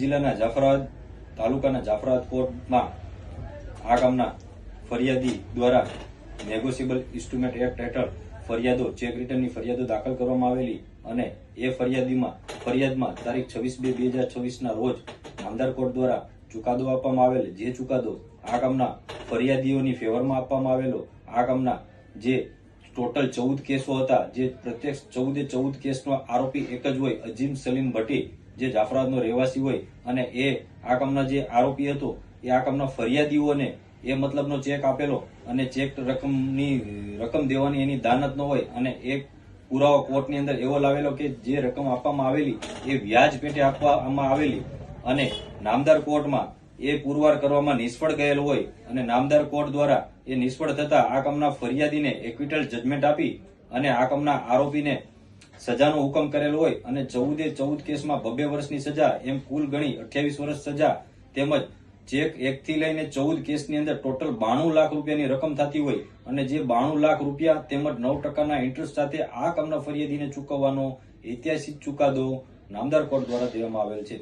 જિલ્લાના જાફરાબાદ તાલુકાના જાફરાબાદ કોર્ટમાં આ કામના ફરિયાદી દ્વારા નેગોશિયેબલ ઇન્સ્ટ્રુમેન્ટ એક્ટ હેઠળ ફરિયાદો ચેક રિટર્નની ફરિયાદો દાખલ કરવામાં આવેલી અને એ ફરિયાદમાં તારીખ 26/2/2026 રોજ નામદાર કોર્ટ દ્વારા ચુકાદો આપવામાં આવેલ, જે ચુકાદો આ કામના ફરિયાદીઓની ફેવરમાં આપવામાં આવેલો. આ કામના જે ટોટલ 14 કેસો હતા, જે પ્રત્યેક 14 કેસનો આરોપી એક જ હોય, અજીમ સલીમ ભટ્ટી, જે જાફરાબાદનો રહેવાસી હોય, અને એ આ કામના જે આરોપી હતો એ આ કામના ફરિયાદીઓને એ મતલબનો ચેક આપેલો અને ચેક રકમ દેવાની એની દાનત ન હોય, અને એક પુરાવો કોર્ટની અંદર એવો લાવેલો કે જે રકમ આપવામાં આવેલી એ વ્યાજ પેટે આપવામાં આવેલી, અને નામદાર કોર્ટમાં એ પુરવાર કરવામાં નિષ્ફળ ગયેલ હોય, અને નામદાર કોર્ટ દ્વારા એ નિષ્ફળ થતા આ કામના ફરિયાદીને એક્વિટલ જજમેન્ટ આપી અને આ કામના આરોપીને સજાનો હુકમ કરેલ હોય, અને 14 કેસમાં 2 વર્ષની સજા, એમ કુલ ગણી 28 વર્ષ સજા, તેમજ ચેક 1 થી લઈને 14 કેસની અંદર ટોટલ 92 લાખ રૂપિયાની રકમ થતી હોય, અને જે 92 લાખ રૂપિયા તેમજ 9% ઇન્ટરેસ્ટ સાથે આ કામના ફરિયાદીને ચૂકવવાનો ઐતિહાસિક ચુકાદો નામદાર કોર્ટ દ્વારા દેવામાં આવેલ છે.